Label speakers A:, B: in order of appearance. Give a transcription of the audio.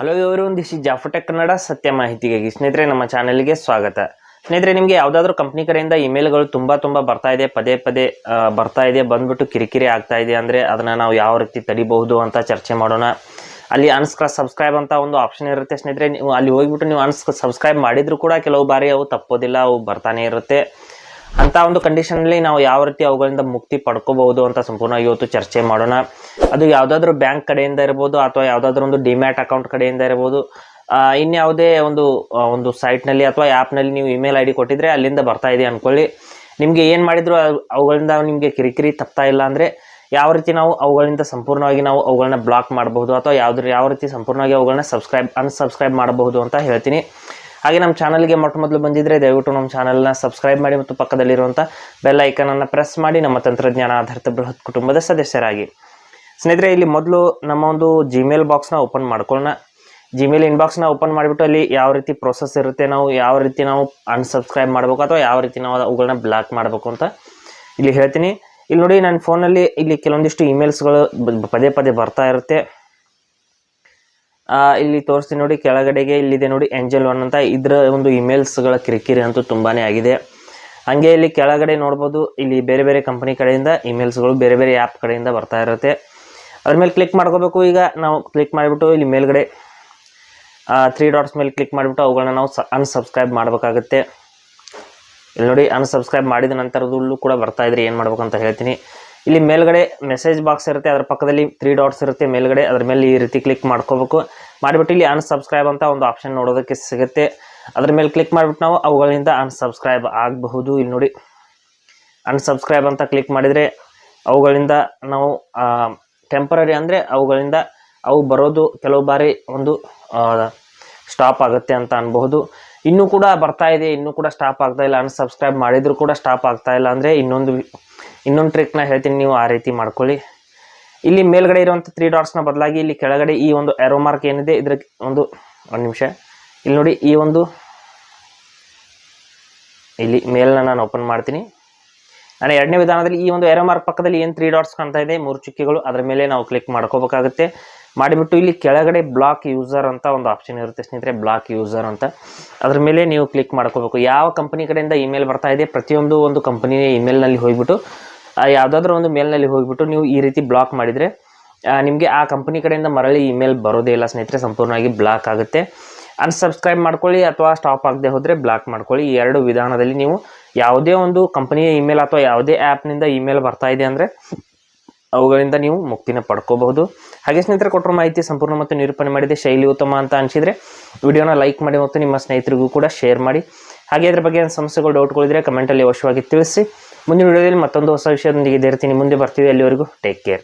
A: Hello everyone, this is Jafar tech Kannada, ಸತ್ಯ ಮಾಹಿತಿಗಾಗಿ. ಸ್ನೇಹಿತರೆ, ನಮ್ಮ ಚಾನೆಲ್ಗೆ ಸ್ವಾಗತ. ಸ್ನೇಹಿತರೆ, ನಿಮಗೆ ಯಾವುದಾದ್ರೂ ಕಂಪ್ನಿ ಕಡೆಯಿಂದ ಇಮೇಲ್ಗಳು ತುಂಬ ಬರ್ತಾ ಇದೆ, ಪದೇ ಬರ್ತಾ ಇದೆ, ಬಂದ್ಬಿಟ್ಟು ಕಿರಿಕಿರಿ ಆಗ್ತಾ ಇದೆ ಅಂದರೆ ಅದನ್ನು ನಾವು ಯಾವ ರೀತಿ ತಡಿಬಹುದು ಅಂತ ಚರ್ಚೆ ಮಾಡೋಣ. ಅಲ್ಲಿ ಸಬ್ಸ್ಕ್ರೈಬ್ ಅಂತ ಒಂದು ಆಪ್ಷನ್ ಇರುತ್ತೆ ಸ್ನೇಹಿತರೆ. ನೀವು ಅಲ್ಲಿ ಹೋಗ್ಬಿಟ್ಟು ನೀವು ಸಬ್ಸ್ಕ್ರೈಬ್ ಮಾಡಿದ್ರು ಕೂಡ ಕೆಲವು ಬಾರಿ ಅವು ತಪ್ಪೋದಿಲ್ಲ, ಅವು ಬರ್ತಾನೆ ಇರುತ್ತೆ. ಅಂತ ಒಂದು ಕಂಡೀಷನಲ್ಲಿ ನಾವು ಯಾವ ರೀತಿ ಅವುಗಳಿಂದ ಮುಕ್ತಿ ಪಡ್ಕೋಬಹುದು ಅಂತ ಸಂಪೂರ್ಣ ಇವತ್ತು ಚರ್ಚೆ ಮಾಡೋಣ. ಅದು ಯಾವುದಾದ್ರೂ ಬ್ಯಾಂಕ್ ಕಡೆಯಿಂದ ಇರ್ಬೋದು, ಅಥವಾ ಯಾವುದಾದ್ರೂ ಒಂದು ಡಿಮ್ಯಾಟ್ ಅಕೌಂಟ್ ಕಡೆಯಿಂದ ಇರ್ಬೋದು, ಇನ್ಯಾವುದೇ ಒಂದು ಸೈಟ್ನಲ್ಲಿ ಅಥವಾ ಆ್ಯಪ್ನಲ್ಲಿ ನೀವು ಇಮೇಲ್ ಐ ಡಿ ಕೊಟ್ಟಿದ್ರೆ ಅಲ್ಲಿಂದ ಬರ್ತಾ ಇದೆ ಅಂದ್ಕೊಳ್ಳಿ. ನಿಮಗೆ ಏನು ಮಾಡಿದ್ರು ಅವುಗಳಿಂದ ನಿಮಗೆ ಕಿರಿಕಿರಿ ತಪ್ತಾ ಇಲ್ಲ ಅಂದರೆ ಯಾವ ರೀತಿ ನಾವು ಅವುಗಳಿಂದ ಸಂಪೂರ್ಣವಾಗಿ ನಾವು ಅವುಗಳನ್ನ ಬ್ಲಾಕ್ ಮಾಡಬಹುದು, ಅಥವಾ ಯಾವ ರೀತಿ ಸಂಪೂರ್ಣವಾಗಿ ಅವುಗಳನ್ನ ಅನ್ಸಬ್ಸ್ಕ್ರೈಬ್ ಮಾಡಬಹುದು ಅಂತ ಹೇಳ್ತೀನಿ. ಹಾಗೆ ನಮ್ಮ ಚಾನಲ್ಗೆ ಮೊದಲು ಬಂದಿದ್ದರೆ ದಯವಿಟ್ಟು ನಮ್ಮ ಚಾನಲ್ನ ಸಬ್ಸ್ಕ್ರೈಬ್ ಮಾಡಿ ಮತ್ತು ಪಕ್ಕದಲ್ಲಿರುವಂಥ ಬೆಲ್ ಐಕನನ್ನು ಪ್ರೆಸ್ ಮಾಡಿ ನಮ್ಮ ತಂತ್ರಜ್ಞಾನ ಆಧಾರಿತ ಬೃಹತ್ ಕುಟುಂಬದ ಸದಸ್ಯರಾಗಿ. ಸ್ನೇಹಿತರೆ, ಇಲ್ಲಿ ಮೊದಲು ನಮ್ಮ ಒಂದು ಜಿಮೇಲ್ ಬಾಕ್ಸ್ನ ಓಪನ್ ಮಾಡ್ಕೊಳ್ಳೋಣ. ಜಿಮೇಲ್ ಇನ್ಬಾಕ್ಸ್ನ ಓಪನ್ ಮಾಡಿಬಿಟ್ಟು ಅಲ್ಲಿ ಯಾವ ರೀತಿ ಪ್ರೋಸೆಸ್ ಇರುತ್ತೆ, ನಾವು ಯಾವ ರೀತಿ ನಾವು ಅನ್ಸಬ್ಸ್ಕ್ರೈಬ್ ಮಾಡಬೇಕು ಅಥವಾ ಯಾವ ರೀತಿ ನಾವು ಅವುಗಳನ್ನ ಬ್ಲಾಕ್ ಮಾಡಬೇಕು ಅಂತ ಇಲ್ಲಿ ಹೇಳ್ತೀನಿ. ಇಲ್ಲಿ ನೋಡಿ, ನನ್ನ ಫೋನಲ್ಲಿ ಇಲ್ಲಿ ಕೆಲವೊಂದಿಷ್ಟು ಇಮೇಲ್ಸ್ಗಳು ಪದೇ ಬರ್ತಾ ಇರುತ್ತೆ. ಇಲ್ಲಿ ತೋರಿಸ್ತೀನಿ ನೋಡಿ, ಕೆಳಗಡೆಗೆ ಇಲ್ಲಿದೆ ನೋಡಿ ಏಂಜಲ್ 1 ಅಂತ. ಇದರ ಒಂದು ಇಮೇಲ್ಸ್ಗಳ ಕಿರಿಕಿರಿ ಅಂತೂ ತುಂಬಾ ಆಗಿದೆ. ಹಾಗೆ ಇಲ್ಲಿ ಕೆಳಗಡೆ ನೋಡ್ಬೋದು, ಇಲ್ಲಿ ಬೇರೆ ಕಂಪನಿ ಕಡೆಯಿಂದ ಇಮೇಲ್ಸ್ಗಳು ಬೇರೆ ಆ್ಯಪ್ ಕಡೆಯಿಂದ ಬರ್ತಾ ಇರುತ್ತೆ. ಅದ್ರ ಮೇಲೆ ಕ್ಲಿಕ್ ಮಾಡ್ಕೋಬೇಕು. ಈಗ ನಾವು ಕ್ಲಿಕ್ ಮಾಡಿಬಿಟ್ಟು ಇಲ್ಲಿ ಮೇಲ್ಗಡೆ 3 ಡಾಟ್ಸ್ ಮೇಲೆ ಕ್ಲಿಕ್ ಮಾಡಿಬಿಟ್ಟು ಅವುಗಳನ್ನ ನಾವು ಅನ್ಸಬ್ಸ್ಕ್ರೈಬ್ ಮಾಡಬೇಕಾಗುತ್ತೆ. ಇಲ್ಲಿ ನೋಡಿ, ಅನ್ಸಬ್ಸ್ಕ್ರೈಬ್ ಮಾಡಿದ ನಂತರದಲ್ಲೂ ಕೂಡ ಬರ್ತಾ ಇದ್ರೆ ಏನು ಮಾಡ್ಬೇಕು ಅಂತ ಹೇಳ್ತೀನಿ. ಇಲ್ಲಿ ಮೇಲ್ಗಡೆ ಮೆಸೇಜ್ ಬಾಕ್ಸ್ ಇರುತ್ತೆ, ಅದರ ಪಕ್ಕದಲ್ಲಿ 3 ಡಾಟ್ಸ್ ಇರುತ್ತೆ ಮೇಲ್ಗಡೆ. ಅದ್ರ ಮೇಲೆ ಈ ರೀತಿ ಕ್ಲಿಕ್ ಮಾಡ್ಕೋಬೇಕು. ಮಾಡಿಬಿಟ್ಟು ಇಲ್ಲಿ ಅನ್ಸಬ್ಸ್ಕ್ರೈಬ್ ಅಂತ ಒಂದು ಆಪ್ಷನ್ ನೋಡೋದಕ್ಕೆ ಸಿಗುತ್ತೆ. ಅದ್ರ ಮೇಲೆ ಕ್ಲಿಕ್ ಮಾಡಿಬಿಟ್ಟು ನಾವು ಅವುಗಳಿಂದ ಅನ್ಸಬ್ಸ್ಕ್ರೈಬ್ ಆಗಬಹುದು. ಇಲ್ಲಿ ನೋಡಿ, ಅನ್ಸಬ್ಸ್ಕ್ರೈಬ್ ಅಂತ ಕ್ಲಿಕ್ ಮಾಡಿದರೆ ಅವುಗಳಿಂದ ನಾವು ಟೆಂಪರರಿ ಅಂದರೆ ಅವುಗಳಿಂದ ಅವು ಬರೋದು ಕೆಲವು ಬಾರಿ ಒಂದು ಸ್ಟಾಪ್ ಆಗುತ್ತೆ ಅಂತ ಅನ್ಬಹುದು. ಇನ್ನೂ ಕೂಡ ಬರ್ತಾ ಇದೆ, ಇನ್ನೂ ಕೂಡ ಸ್ಟಾಪ್ ಆಗ್ತಾ ಇಲ್ಲ. ಅನ್ಸಬ್ಸ್ಕ್ರೈಬ್ ಮಾಡಿದರೂ ಕೂಡ ಸ್ಟಾಪ್ ಆಗ್ತಾ ಇಲ್ಲ ಅಂದರೆ ಇನ್ನೊಂದು ಟ್ರಿಕ್ನ ಹೇಳ್ತೀನಿ, ನೀವು ಆ ರೀತಿ ಮಾಡ್ಕೊಳ್ಳಿ. ಇಲ್ಲಿ ಮೇಲ್ಗಡೆ ಇರುವಂಥ 3 ಡಾಟ್ಸ್ನ ಬದಲಾಗಿ ಇಲ್ಲಿ ಕೆಳಗಡೆ ಈ ಒಂದು ಏರೋ ಮಾರ್ಕ್ ಏನಿದೆ ಇದರ ಒಂದು ನಿಮಿಷ ಇಲ್ಲಿ ನೋಡಿ, ಈ ಒಂದು ಇಲ್ಲಿ ಮೇಲ್ನ ನಾನು ಓಪನ್ ಮಾಡ್ತೀನಿ. ನಾನು ಎರಡನೇ ವಿಧಾನದಲ್ಲಿ ಈ ಒಂದು ಏರೋ ಮಾರ್ಕ್ ಪಕ್ಕದಲ್ಲಿ ಏನು 3 ಡಾಟ್ಸ್ ಕಾಣ್ತಾ ಇದೆ, 3 ಚುಕ್ಕಿಗಳು, ಅದರ ಮೇಲೆ ನಾವು ಕ್ಲಿಕ್ ಮಾಡ್ಕೋಬೇಕಾಗುತ್ತೆ. ಮಾಡಿಬಿಟ್ಟು ಇಲ್ಲಿ ಕೆಳಗಡೆ ಬ್ಲಾಕ್ ಯೂಸರ್ ಅಂತ ಒಂದು ಆಪ್ಷನ್ ಇರುತ್ತೆ ಸ್ನೇಹಿತರೆ, ಬ್ಲಾಕ್ ಯೂಸರ್ ಅಂತ. ಅದ್ರ ಮೇಲೆ ನೀವು ಕ್ಲಿಕ್ ಮಾಡ್ಕೋಬೇಕು. ಯಾವ ಕಂಪನಿ ಕಡೆಯಿಂದ ಇಮೇಲ್ ಬರ್ತಾ ಇದೆ, ಪ್ರತಿಯೊಂದು ಒಂದು ಕಂಪನಿಯ ಇಮೇಲ್ನಲ್ಲಿ ಹೋಗ್ಬಿಟ್ಟು ಯಾವುದಾದ್ರೂ ಒಂದು ಮೇಲ್ನಲ್ಲಿ ಹೋಗ್ಬಿಟ್ಟು ನೀವು ಈ ರೀತಿ ಬ್ಲಾಕ್ ಮಾಡಿದರೆ ನಿಮಗೆ ಆ ಕಂಪನಿ ಕಡೆಯಿಂದ ಮರಳಿ ಇಮೇಲ್ ಬರೋದೇ ಇಲ್ಲ ಸ್ನೇಹಿತರೆ, ಸಂಪೂರ್ಣವಾಗಿ ಬ್ಲಾಕ್ ಆಗುತ್ತೆ. ಅನ್ಸಬ್ಸ್ಕ್ರೈಬ್ ಮಾಡ್ಕೊಳ್ಳಿ ಅಥವಾ ಸ್ಟಾಪ್ ಆಗದೆ ಹೋದರೆ ಬ್ಲಾಕ್ ಮಾಡ್ಕೊಳ್ಳಿ. ಈ ಎರಡು ವಿಧಾನದಲ್ಲಿ ನೀವು ಯಾವುದೇ ಒಂದು ಕಂಪನಿಯ ಇಮೇಲ್ ಅಥವಾ ಯಾವುದೇ ಆ್ಯಪ್ನಿಂದ ಇಮೇಲ್ ಬರ್ತಾ ಇದೆ ಅಂದರೆ ಅವುಗಳಿಂದ ನೀವು ಮುಕ್ತಿನ ಪಡ್ಕೋಬಹುದು. ಹಾಗೆ ಸ್ನೇಹಿತರೆ, ಕೊಟ್ಟರು ಮಾಹಿತಿ ಸಂಪೂರ್ಣ ಮತ್ತು ನಿರೂಪಣೆ ಮಾಡಿದೆ, ಶೈಲಿ ಉತ್ತಮ ಅಂತ ಅನಿಸಿದರೆ ವಿಡಿಯೋನ ಲೈಕ್ ಮಾಡಿ ಮತ್ತು ನಿಮ್ಮ ಸ್ನೇಹಿತರಿಗೂ ಕೂಡ ಶೇರ್ ಮಾಡಿ. ಹಾಗೆ ಇದ್ರ ಬಗ್ಗೆ ಸಮಸ್ಯೆಗಳು ಡೌಟ್ಗಳಿದ್ರೆ ಕಮೆಂಟಲ್ಲಿ ಅವಶ್ಯವಾಗಿ ತಿಳಿಸಿ. ಮುಂದಿನ ವಿಡಿಯೋದಲ್ಲಿ ಮತ್ತೊಂದು ಹೊಸ ವಿಷಯದೊಂದಿಗೆ ಇದೇ ರೀತಿ ಮುಂದೆ ಬರ್ತೀವಿ. ಅಲ್ಲಿವರೆಗೂ ಟೇಕ್ ಕೇರ್.